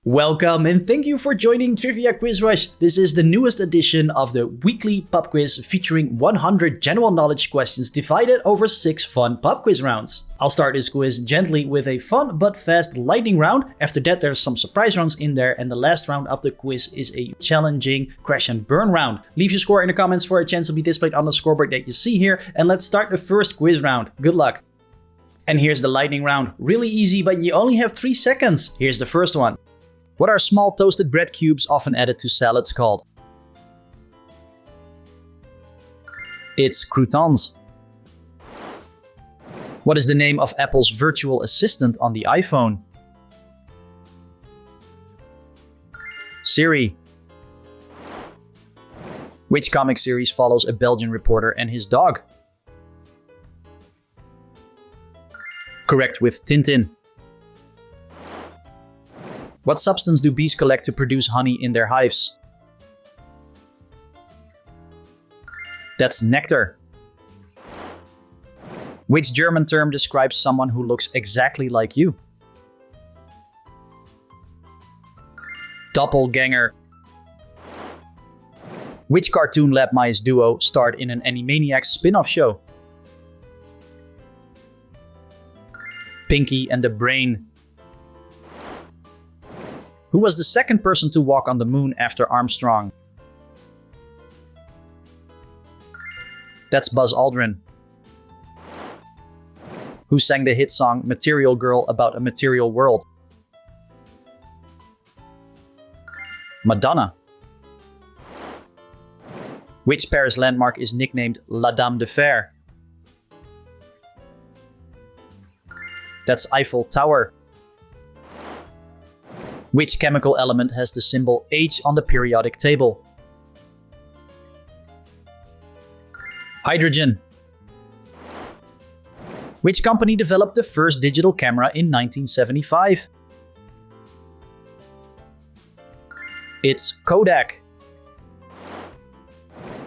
Welcome and thank you for joining Trivia Quiz Rush. This is the newest edition of the weekly pub quiz featuring 100 general knowledge questions divided over 6 fun pub quiz rounds. I'll start this quiz gently with a fun but fast lightning round. After that there's some surprise rounds in there, and the last round of the quiz is a challenging crash and burn round. Leave your score in the comments for a chance to be displayed on the scoreboard that you see here, and let's start the first quiz round. Good luck! And here's the lightning round. Really easy, but you only have 3 seconds. Here's the first one. What are small toasted bread cubes often added to salads called? It's croutons. What is the name of Apple's virtual assistant on the iPhone? Siri. Which comic series follows a Belgian reporter and his dog? Correct, with Tintin. What substance do bees collect to produce honey in their hives? That's nectar. Which German term describes someone who looks exactly like you? Doppelganger. Which Cartoon Lab Mice duo starred in an Animaniacs spin-off show? Pinky and the Brain. Who was the second person to walk on the moon after Armstrong? That's Buzz Aldrin. Who sang the hit song Material Girl about a material world? Madonna. Which Paris landmark is nicknamed La Dame de Fer? That's Eiffel Tower. Which chemical element has the symbol H on the periodic table? Hydrogen. Which company developed the first digital camera in 1975? It's Kodak.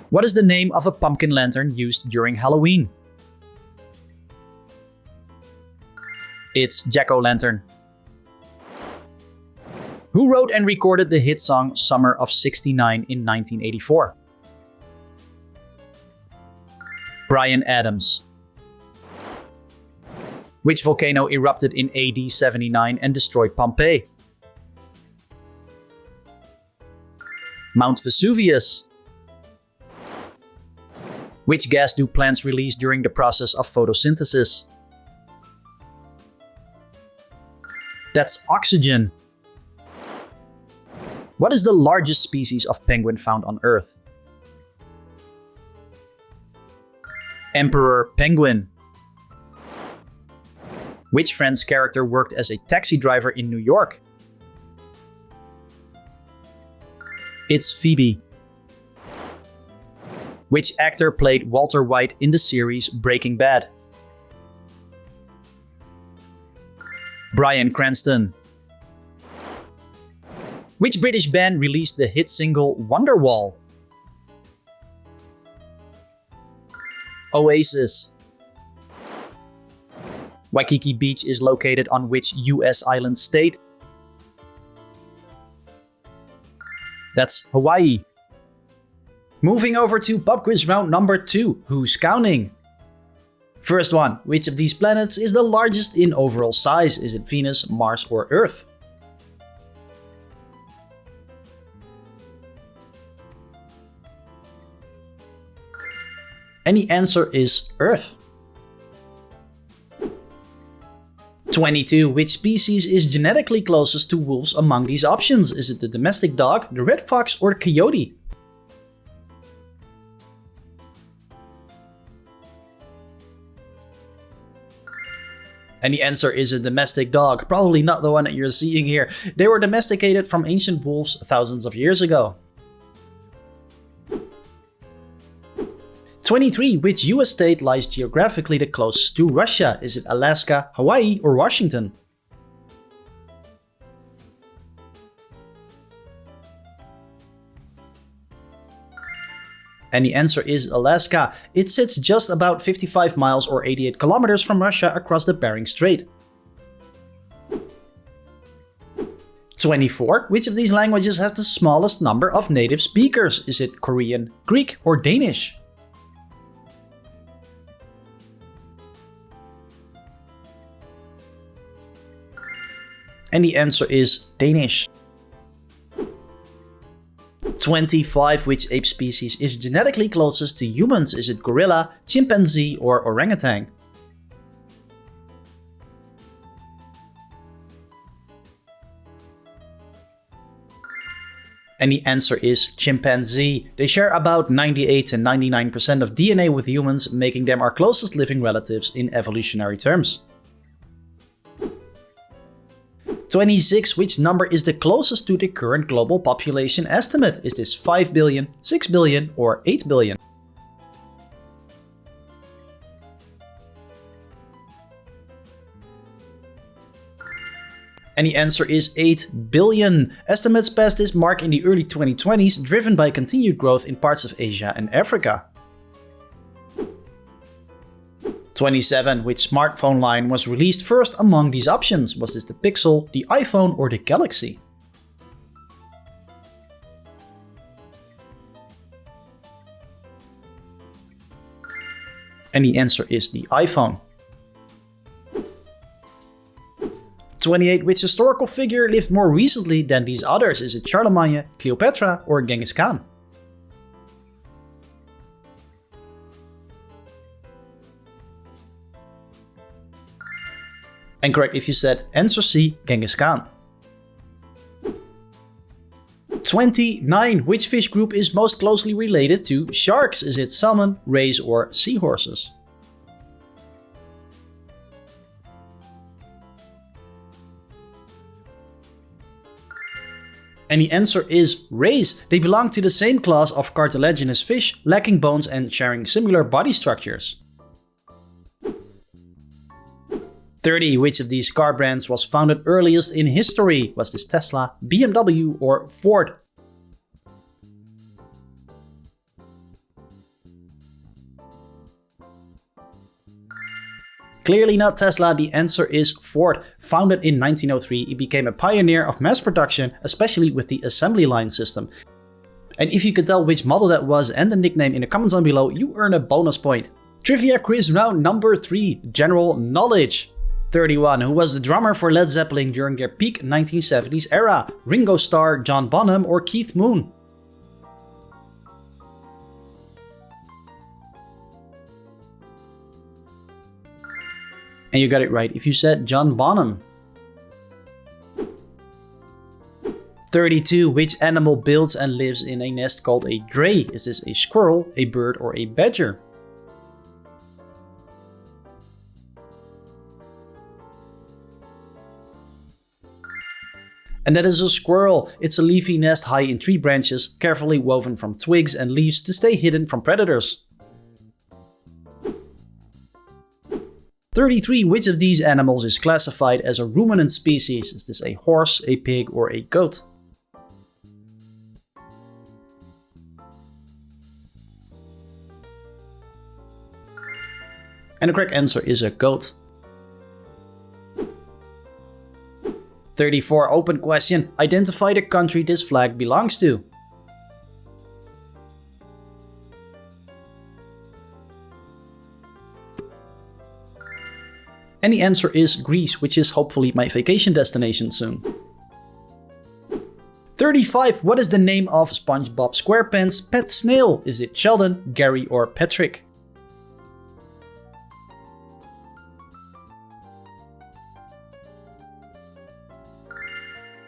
What is the name of a pumpkin lantern used during Halloween? It's Jack-o'-lantern. Who wrote and recorded the hit song Summer of '69 in 1984? Bryan Adams. Which volcano erupted in AD 79 and destroyed Pompeii? Mount Vesuvius. Which gas do plants release during the process of photosynthesis? That's oxygen. What is the largest species of penguin found on Earth? Emperor penguin. Which Friends character worked as a taxi driver in New York? It's Phoebe. Which actor played Walter White in the series Breaking Bad? Bryan Cranston. Which British band released the hit single Wonderwall? Oasis. Waikiki Beach is located on which US island state? That's Hawaii. Moving over to pub quiz round number 2. Who's counting? First one. Which of these planets is the largest in overall size? Is it Venus, Mars, or Earth? And the answer is Earth. 22. Which species is genetically closest to wolves among these options? Is it the domestic dog, the red fox, or the coyote? And the answer is a domestic dog, probably not the one that you're seeing here. They were domesticated from ancient wolves thousands of years ago. 23. Which US state lies geographically the closest to Russia? Is it Alaska, Hawaii, or Washington? And the answer is Alaska. It sits just about 55 miles or 88 kilometers from Russia across the Bering Strait. 24. Which of these languages has the smallest number of native speakers? Is it Korean, Greek, or Danish? And the answer is Danish. 25. Which ape species is genetically closest to humans? Is it gorilla, chimpanzee, or orangutan? And the answer is chimpanzee. They share about 98 to 99% of DNA with humans, making them our closest living relatives in evolutionary terms. 26. Which number is the closest to the current global population estimate? Is this 5 billion, 6 billion, or 8 billion? And the answer is 8 billion. Estimates passed this mark in the early 2020s, driven by continued growth in parts of Asia and Africa. 27. Which smartphone line was released first among these options? Was this the Pixel, the iPhone, or the Galaxy? And the answer is the iPhone. 28. Which historical figure lived more recently than these others? Is it Charlemagne, Cleopatra, or Genghis Khan? And correct if you said answer C, Genghis Khan. 29. Which fish group is most closely related to sharks? Is it salmon, rays, or seahorses? And the answer is rays. They belong to the same class of cartilaginous fish, lacking bones and sharing similar body structures. 30. Which of these car brands was founded earliest in history? Was this Tesla, BMW, or Ford? Clearly not Tesla, the answer is Ford. Founded in 1903, it became a pioneer of mass production, especially with the assembly line system. And if you could tell which model that was and the nickname in the comments down below, you earn a bonus point. Trivia quiz round number 3, general knowledge. 31. Who was the drummer for Led Zeppelin during their peak 1970s era? Ringo Starr, John Bonham, or Keith Moon? And you got it right if you said John Bonham. 32. Which animal builds and lives in a nest called a dray? Is this a squirrel, a bird, or a badger? And that is a squirrel. It's a leafy nest high in tree branches, carefully woven from twigs and leaves to stay hidden from predators. 33. Which of these animals is classified as a ruminant species? Is this a horse, a pig, or a goat? And the correct answer is a goat. 34. Open question. Identify the country this flag belongs to. And the answer is Greece, which is hopefully my vacation destination soon. 35. What is the name of SpongeBob SquarePants' pet snail? Is it Sheldon, Gary, or Patrick?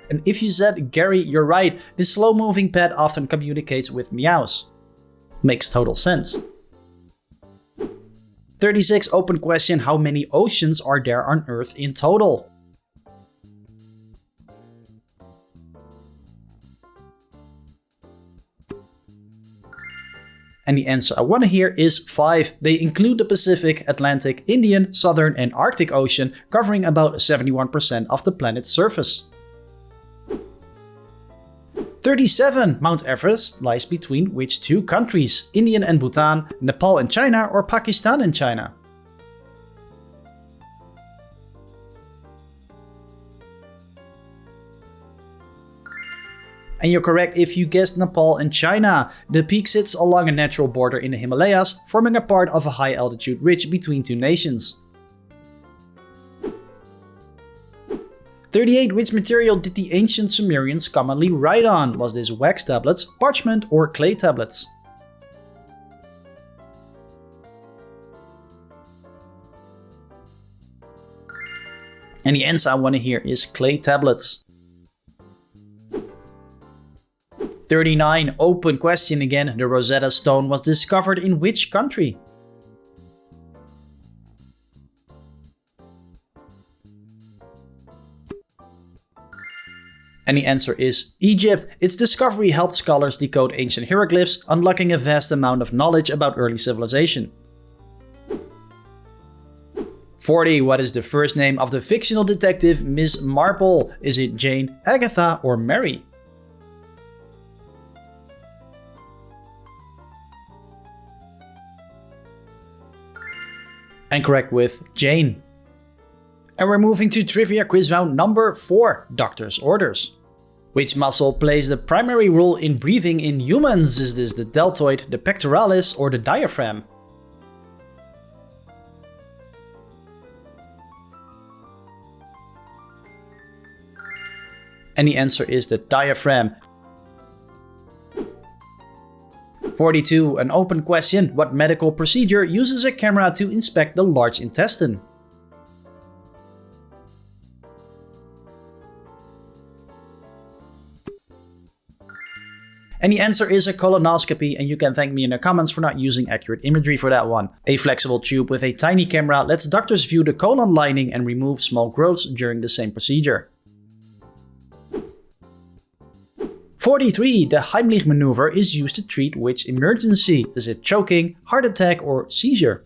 And if you said Gary, you're right. This slow-moving pet often communicates with meows. Makes total sense. 36. Open question. How many oceans are there on Earth in total? And the answer I want to hear is 5. They include the Pacific, Atlantic, Indian, Southern, and Arctic Ocean, covering about 71% of the planet's surface. 37. Mount Everest lies between which two countries? India and Bhutan, Nepal and China, or Pakistan and China? And you're correct if you guessed Nepal and China. The peak sits along a natural border in the Himalayas, forming a part of a high altitude ridge between two nations. 38. Which material did the ancient Sumerians commonly write on? Was this wax tablets, parchment, or clay tablets? And the answer I want to hear is clay tablets. 39. Open question again. The Rosetta Stone was discovered in which country? And the answer is Egypt. Its discovery helped scholars decode ancient hieroglyphs, unlocking a vast amount of knowledge about early civilization. 40. What is the first name of the fictional detective Miss Marple? Is it Jane, Agatha, or Mary? And correct with Jane. And we're moving to trivia quiz round number 4, doctor's orders. Which muscle plays the primary role in breathing in humans? Is this the deltoid, the pectoralis, or the diaphragm? And the answer is the diaphragm. 42. An open question. What medical procedure uses a camera to inspect the large intestine? And the answer is a colonoscopy, and you can thank me in the comments for not using accurate imagery for that one. A flexible tube with a tiny camera lets doctors view the colon lining and remove small growths during the same procedure. 43. The Heimlich maneuver is used to treat which emergency? Is it choking, heart attack, or seizure?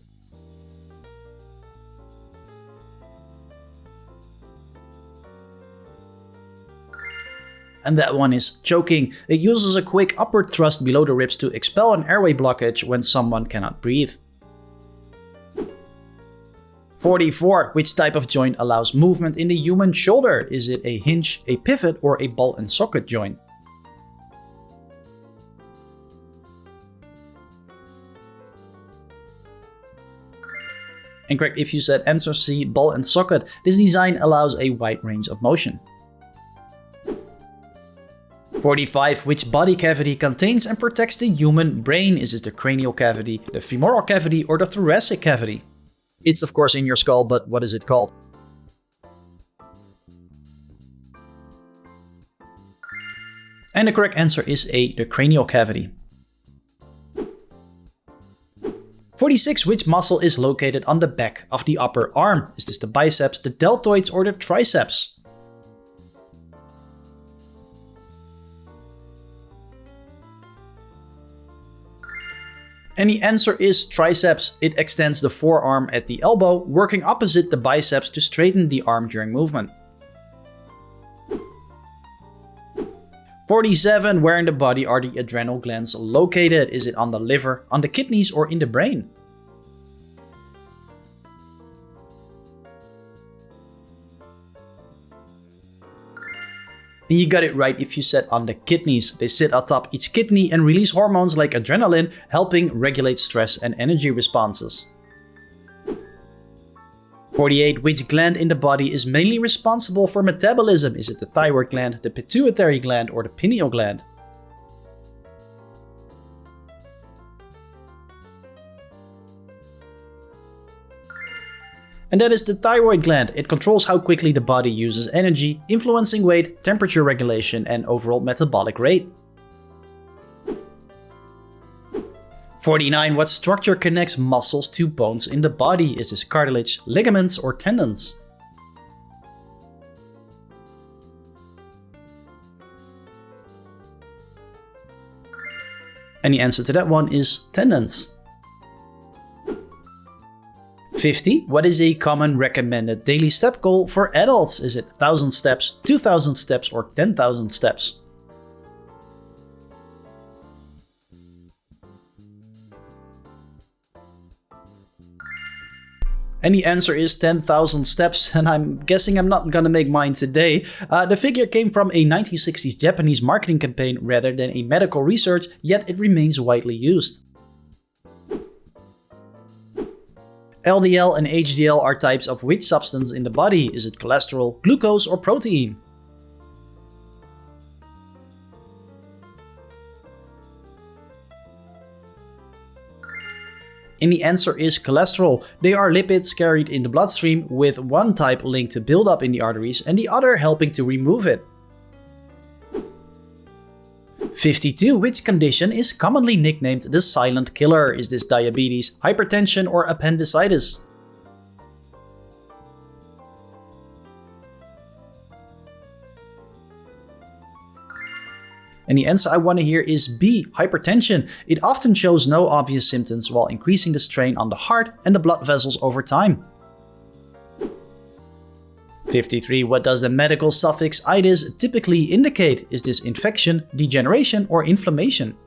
And that one is choking. It uses a quick upward thrust below the ribs to expel an airway blockage when someone cannot breathe. 44. Which type of joint allows movement in the human shoulder? Is it a hinge, a pivot, or a ball and socket joint? And correct if you said answer C, ball and socket. This design allows a wide range of motion. 45. Which body cavity contains and protects the human brain? Is it the cranial cavity, the femoral cavity, or the thoracic cavity? It's of course in your skull, but what is it called? And the correct answer is A, the cranial cavity. 46. Which muscle is located on the back of the upper arm? Is this the biceps, the deltoids, or the triceps? And the answer is triceps. It extends the forearm at the elbow, working opposite the biceps to straighten the arm during movement. 47. Where in the body are the adrenal glands located? Is it on the liver, on the kidneys, or in the brain? And you got it right if you said on the kidneys. They sit atop each kidney and release hormones like adrenaline, helping regulate stress and energy responses. 48. Which gland in the body is mainly responsible for metabolism? Is it the thyroid gland, the pituitary gland, or the pineal gland? And that is the thyroid gland. It controls how quickly the body uses energy, influencing weight, temperature regulation, and overall metabolic rate. 49. What structure connects muscles to bones in the body? Is this cartilage, ligaments, or tendons? And the answer to that one is tendons. 50. What is a common recommended daily step goal for adults? Is it 1,000 steps, 2,000 steps, or 10,000 steps? And the answer is 10,000 steps, and I'm guessing I'm not gonna make mine today. The figure came from a 1960s Japanese marketing campaign rather than a medical research, yet it remains widely used. LDL and HDL are types of which substance in the body? Is it cholesterol, glucose, or protein? And the answer is cholesterol. They are lipids carried in the bloodstream, with one type linked to buildup in the arteries and the other helping to remove it. 52. Which condition is commonly nicknamed the silent killer? Is this diabetes, hypertension, or appendicitis? And the answer I want to hear is B, hypertension. It often shows no obvious symptoms while increasing the strain on the heart and the blood vessels over time. 53. What does the medical suffix itis typically indicate? Is this infection, degeneration, or inflammation?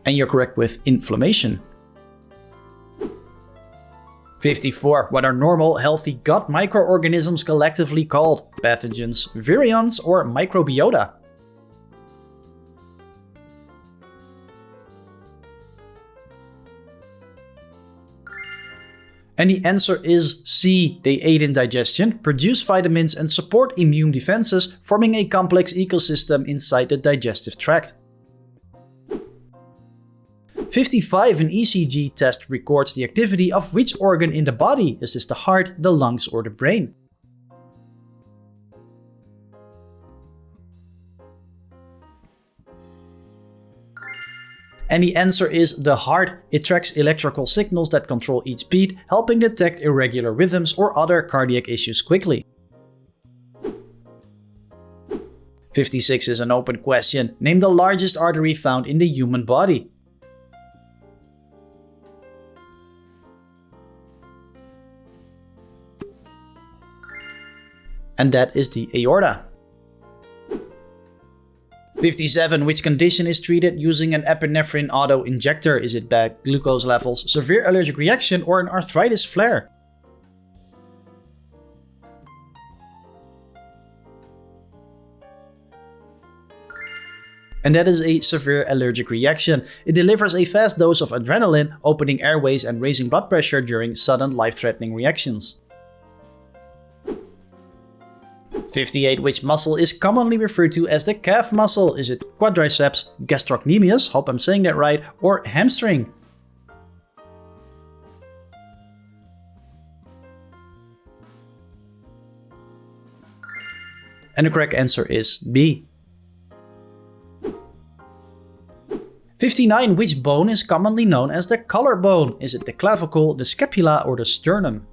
And you're correct with inflammation. 54. What are normal, healthy gut microorganisms collectively called? Pathogens, virions, or microbiota? And the answer is C. They aid in digestion, produce vitamins, and support immune defenses, forming a complex ecosystem inside the digestive tract. 55. An ECG test records the activity of which organ in the body? Is this the heart, the lungs, or the brain? And the answer is the heart. It tracks electrical signals that control each beat, helping detect irregular rhythms or other cardiac issues quickly. 56 is an open question. Name the largest artery found in the human body. And that is the aorta. 57. Which condition is treated using an epinephrine auto-injector? Is it bad glucose levels, severe allergic reaction, or an arthritis flare? And that is a severe allergic reaction. It delivers a fast dose of adrenaline, opening airways and raising blood pressure during sudden life-threatening reactions. 58. Which muscle is commonly referred to as the calf muscle? Is it quadriceps, gastrocnemius, hope I'm saying that right, or hamstring? And the correct answer is B. 59. Which bone is commonly known as the collarbone? Is it the clavicle, the scapula, or the sternum?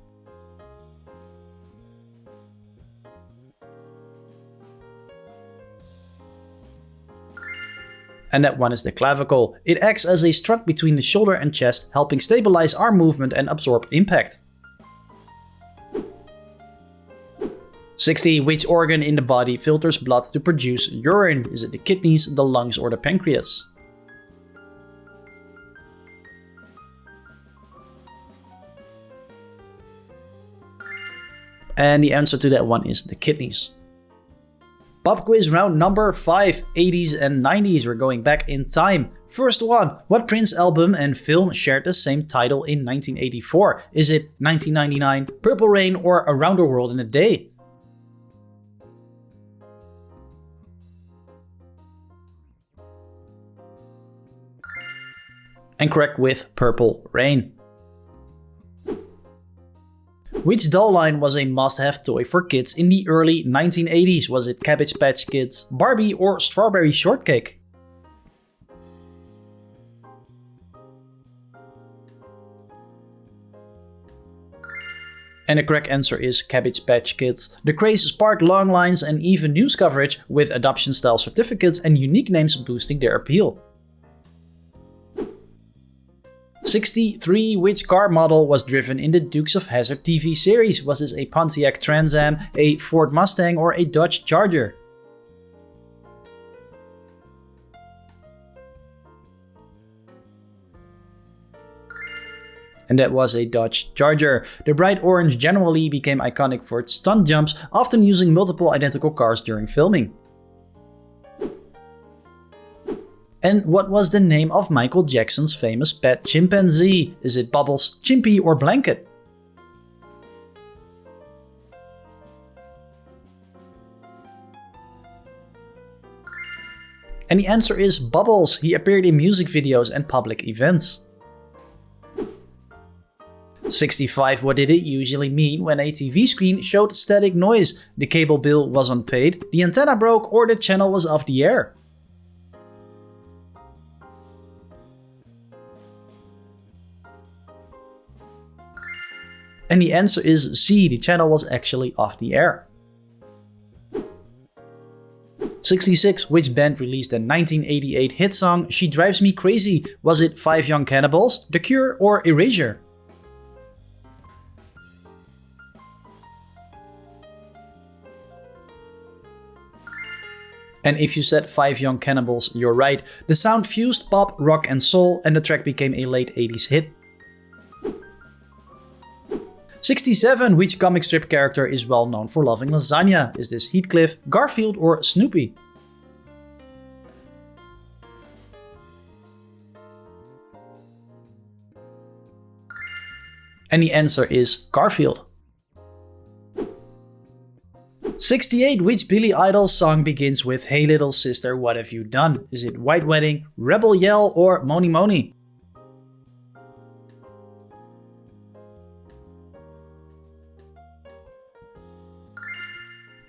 And that one is the clavicle. It acts as a strut between the shoulder and chest, helping stabilize arm movement and absorb impact. 60. Which organ in the body filters blood to produce urine? Is it the kidneys, the lungs, or the pancreas? And the answer to that one is the kidneys. Pop quiz round number 5, 80s and 90s. We're going back in time. First one, what Prince album and film shared the same title in 1984? Is it 1999, Purple Rain, or Around the World in a Day? And correct with Purple Rain. Which doll line was a must-have toy for kids in the early 1980s? Was it Cabbage Patch Kids, Barbie, or Strawberry Shortcake? And the correct answer is Cabbage Patch Kids. The craze sparked long lines and even news coverage, with adoption-style certificates and unique names boosting their appeal. 63. Which car model was driven in the Dukes of Hazzard TV series? Was this a Pontiac Trans Am, a Ford Mustang, or a Dodge Charger? And that was a Dodge Charger. The bright orange generally became iconic for its stunt jumps, often using multiple identical cars during filming. And what was the name of Michael Jackson's famous pet chimpanzee? Is it Bubbles, Chimpy, or Blanket? And the answer is Bubbles. He appeared in music videos and public events. 65. What did it usually mean when a TV screen showed static noise? The cable bill was unpaid, the antenna broke, or the channel was off the air? And the answer is C. The channel was actually off the air. 66. Which band released the 1988 hit song She Drives Me Crazy? Was it Five Young Cannibals, The Cure, or Erasure? And if you said Five Young Cannibals, you're right. The sound fused pop, rock and soul, and the track became a late 80s hit. 67. Which comic strip character is well known for loving lasagna? Is this Heathcliff, Garfield, or Snoopy? And the answer is Garfield. 68. Which Billy Idol song begins with Hey Little Sister, What Have You Done? Is it White Wedding, Rebel Yell, or Moni Moni?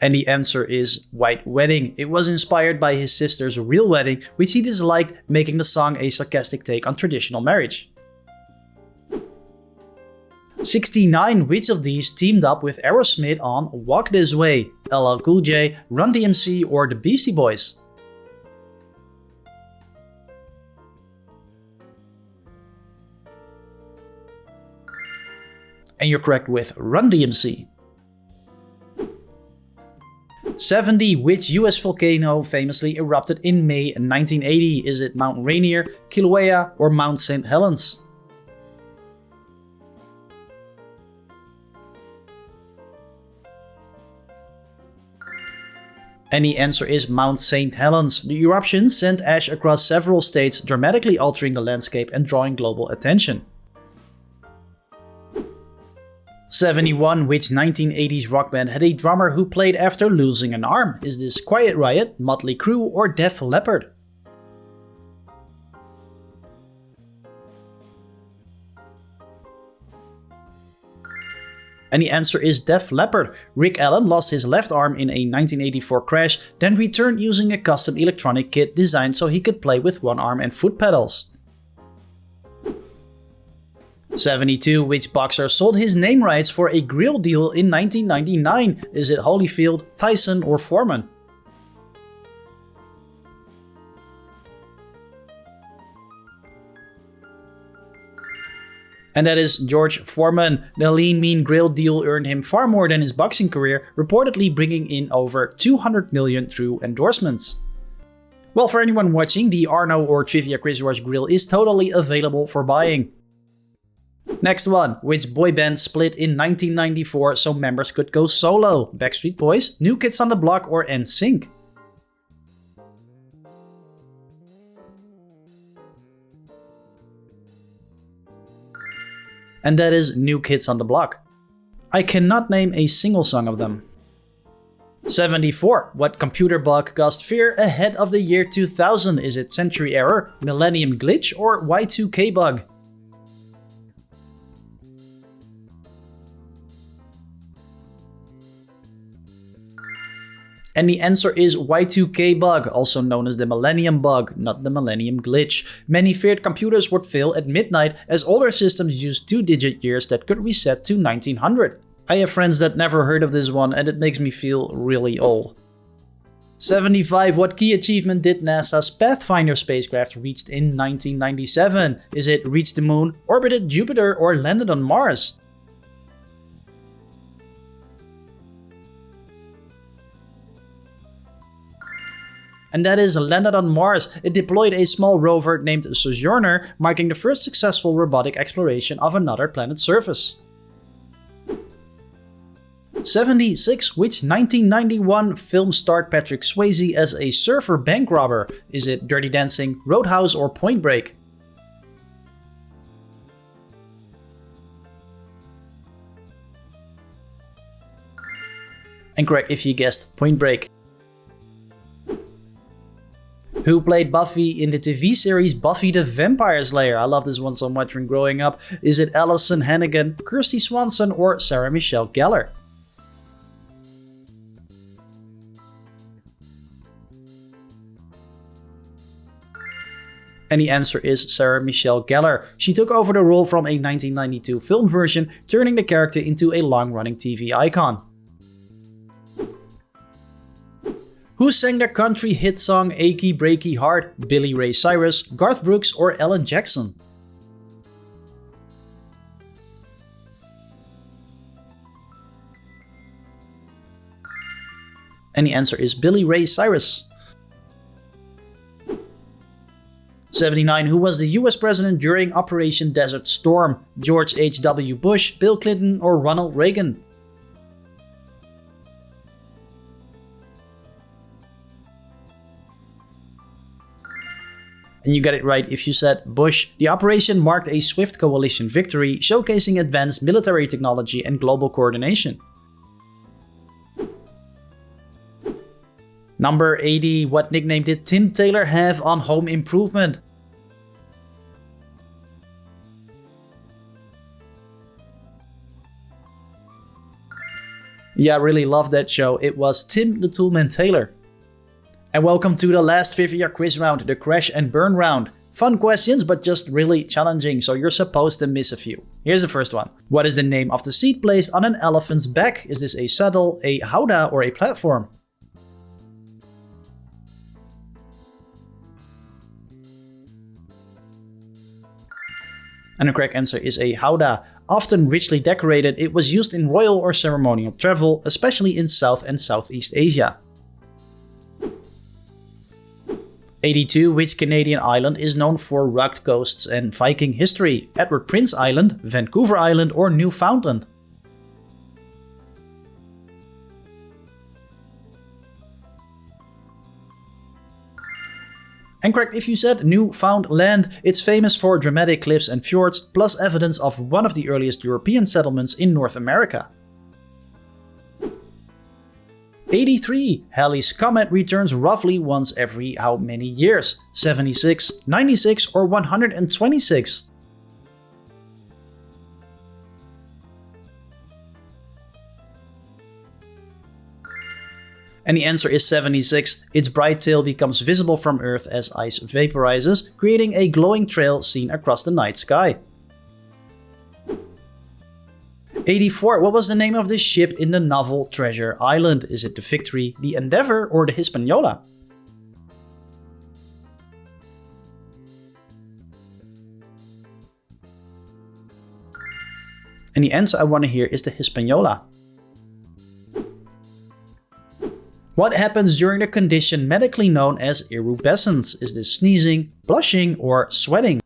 And the answer is White Wedding. It was inspired by his sister's real wedding, which he disliked, making the song a sarcastic take on traditional marriage. 69. Which of these teamed up with Aerosmith on Walk This Way? LL Cool J, Run DMC, or the Beastie Boys? And you're correct with Run DMC. 70. Which US volcano famously erupted in May 1980? Is it Mount Rainier, Kilauea, or Mount St. Helens? And the answer is Mount St. Helens. The eruption sent ash across several states, dramatically altering the landscape and drawing global attention. 71. Which 1980s rock band had a drummer who played after losing an arm? Is this Quiet Riot, Motley Crue, or Def Leppard? And the answer is Def Leppard. Rick Allen lost his left arm in a 1984 crash, then returned using a custom electronic kit designed so he could play with one arm and foot pedals. 72. Which boxer sold his name rights for a grill deal in 1999? Is it Holyfield, Tyson, or Foreman? And that is George Foreman. The Lean Mean Grill deal earned him far more than his boxing career, reportedly bringing in over $200 million through endorsements. Well, for anyone watching, the Arno or Trivia Quiz Rush grill is totally available for buying. Next one. Which boy band split in 1994 so members could go solo? Backstreet Boys, New Kids on the Block, or NSYNC? And that is New Kids on the Block. I cannot name a single song of them. 74. What computer bug caused fear ahead of the year 2000? Is it Century Error, Millennium Glitch, or Y2K bug? And the answer is Y2K bug, also known as the Millennium bug, not the Millennium glitch. Many feared computers would fail at midnight as older systems used 2-digit years that could reset to 1900. I have friends that never heard of this one and it makes me feel really old. 75. What key achievement did NASA's Pathfinder spacecraft reach in 1997? Is it reached the moon, orbited Jupiter, or landed on Mars? And that is landed on Mars. It deployed a small rover named Sojourner, marking the first successful robotic exploration of another planet's surface. 76. Which 1991 film starred Patrick Swayze as a surfer bank robber? Is it Dirty Dancing, Roadhouse, or Point Break? And correct if you guessed Point Break. Who played Buffy in the TV series Buffy the Vampire Slayer? I love this one so much when growing up. Is it Alison Hannigan, Kirsty Swanson, or Sarah Michelle Gellar? And the answer is Sarah Michelle Gellar. She took over the role from a 1992 film version, turning the character into a long-running TV icon. Who sang the country hit song Achy Breaky Heart? Billy Ray Cyrus, Garth Brooks, or Alan Jackson? And the answer is Billy Ray Cyrus. 79. Who was the US president during Operation Desert Storm? George H.W. Bush, Bill Clinton, or Ronald Reagan? And you got it right if you said Bush. The operation marked a swift coalition victory, showcasing advanced military technology and global coordination. Number 80. What nickname did Tim Taylor have on Home Improvement? Yeah, I really love that show. It was Tim the Toolman Taylor. And welcome to the last trivia quiz round, the crash and burn round. Fun questions, but just really challenging, so you're supposed to miss a few. Here's the first one. What is the name of the seat placed on an elephant's back? Is this a saddle, a howdah, or a platform? And the correct answer is a howdah. Often richly decorated, it was used in royal or ceremonial travel, especially in South and Southeast Asia. 82. Which Canadian island is known for rugged coasts and Viking history? Edward Prince Island, Vancouver Island, or Newfoundland? And correct if you said Newfoundland. It's famous for dramatic cliffs and fjords, plus evidence of one of the earliest European settlements in North America. 83. Halley's Comet returns roughly once every how many years? 76, 96, or 126? And the answer is 76. Its bright tail becomes visible from Earth as ice vaporizes, creating a glowing trail seen across the night sky. 84. What was the name of the ship in the novel Treasure Island? Is it the Victory, the Endeavour, or the Hispaniola? And the answer I want to hear is the Hispaniola. What happens during the condition medically known as erubescence? Is this sneezing, blushing, or sweating?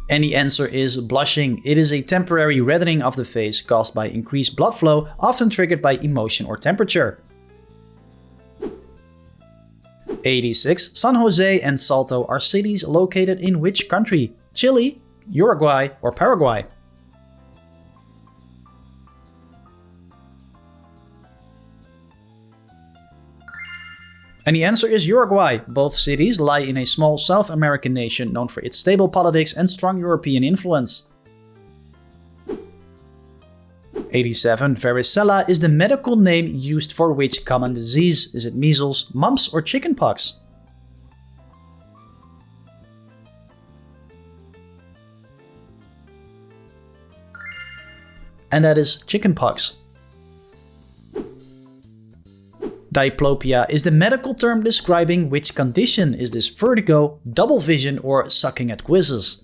And the answer is blushing. It is a temporary reddening of the face caused by increased blood flow, often triggered by emotion or temperature. 86. San Jose and Salto are cities located in which country? Chile, Uruguay, or Paraguay? And the answer is Uruguay. Both cities lie in a small South American nation known for its stable politics and strong European influence. 87. Varicella is the medical name used for which common disease? Is it measles, mumps, or chickenpox? And that is chickenpox. Diplopia is the medical term describing which condition? Is this vertigo, double vision, or sucking at quizzes?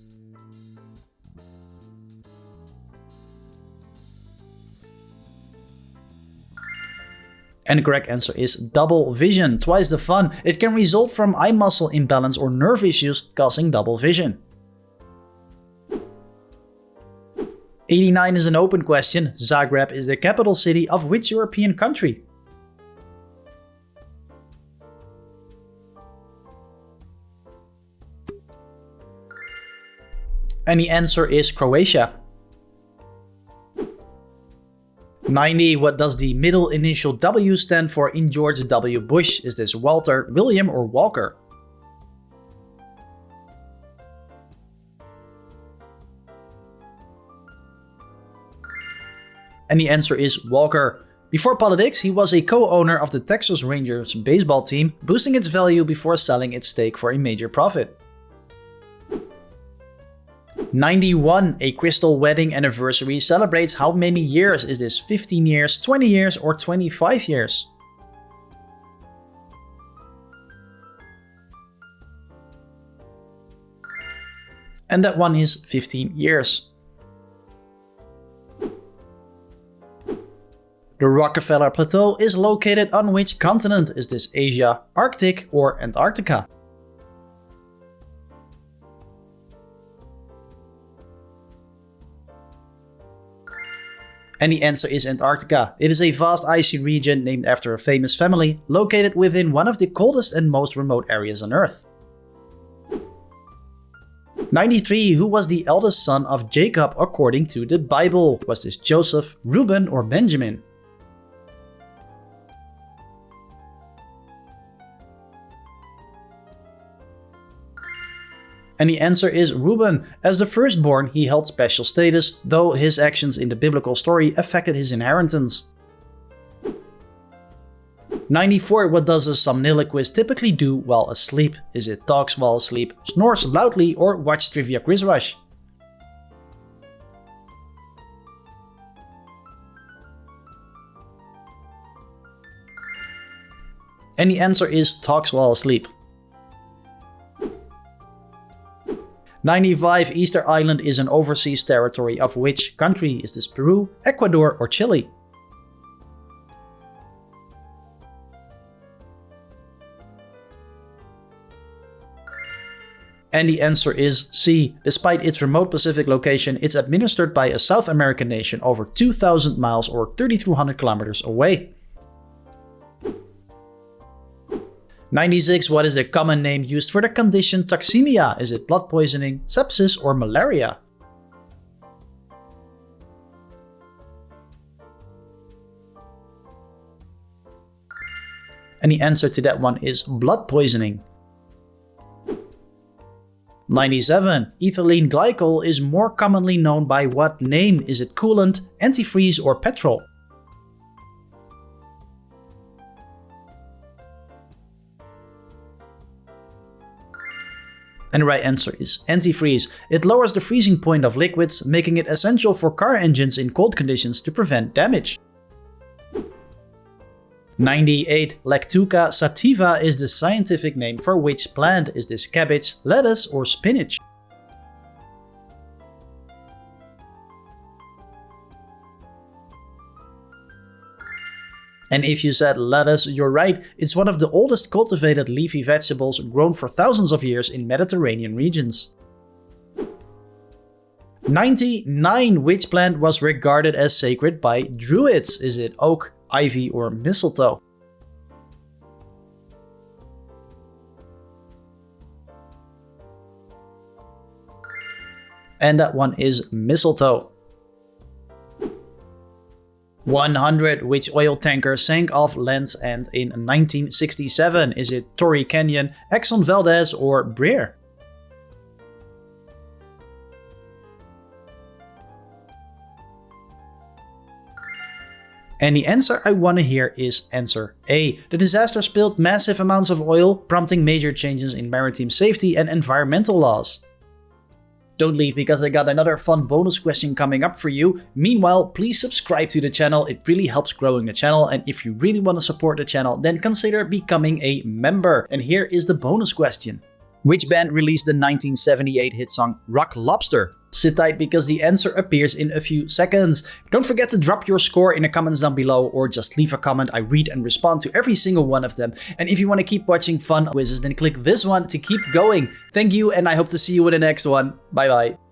And the correct answer is double vision, twice the fun. It can result from eye muscle imbalance or nerve issues causing double vision. 89 is an open question. Zagreb is the capital city of which European country? And the answer is Croatia. 90. What does the middle initial W stand for in George W. Bush? Is this Walter, William, or Walker? And the answer is Walker. Before politics, he was a co-owner of the Texas Rangers baseball team, boosting its value before selling its stake for a major profit. 91. A crystal wedding anniversary celebrates how many years? Is this 15 years, 20 years, or 25 years? And that one is 15 years. The Rockefeller Plateau is located on which continent? Is this Asia, Arctic, or Antarctica? And the answer is Antarctica. It is a vast icy region named after a famous family, located within one of the coldest and most remote areas on Earth. 93. Who was the eldest son of Jacob according to the Bible? Was this Joseph, Reuben, or Benjamin? And the answer is Reuben. As the firstborn, he held special status, though his actions in the biblical story affected his inheritance. 94. What does a somniloquist typically do while asleep? Is it talks while asleep, snores loudly, or watch Trivia Quiz Rush? And the answer is talks while asleep. 95. Easter Island is an overseas territory of which country? Is this Peru, Ecuador, or Chile? And the answer is C. Despite its remote Pacific location, it's administered by a South American nation over 2,000 miles or 3,200 kilometers away. 96. What is the common name used for the condition toxemia? Is it blood poisoning, sepsis, or malaria? And the answer to that one is blood poisoning. 97. Ethylene glycol is more commonly known by what name? Is it coolant, antifreeze, or petrol? And the right answer is antifreeze. It lowers the freezing point of liquids, making it essential for car engines in cold conditions to prevent damage. 98. Lactuca sativa is the scientific name for which plant? Is this cabbage, lettuce, or spinach? And if you said lettuce, you're right. It's one of the oldest cultivated leafy vegetables grown for thousands of years in Mediterranean regions. 99. Which plant was regarded as sacred by Druids? Is it oak, ivy, or mistletoe? And that one is mistletoe. 100. Which oil tanker sank off Land's End in 1967? Is it Torrey Canyon, Exxon Valdez, or Breer? And the answer I want to hear is answer A. The disaster spilled massive amounts of oil, prompting major changes in maritime safety and environmental laws. Don't leave because I got another fun bonus question coming up for you. Meanwhile, please subscribe to the channel, it really helps growing the channel, and if you really want to support the channel, then consider becoming a member. And here is the bonus question. Which band released the 1978 hit song Rock Lobster? Sit tight because the answer appears in a few seconds. Don't forget to drop your score in the comments down below or just leave a comment. I read and respond to every single one of them. And if you want to keep watching fun quizzes, then click this one to keep going. Thank you, and I hope to see you in the next one. Bye bye.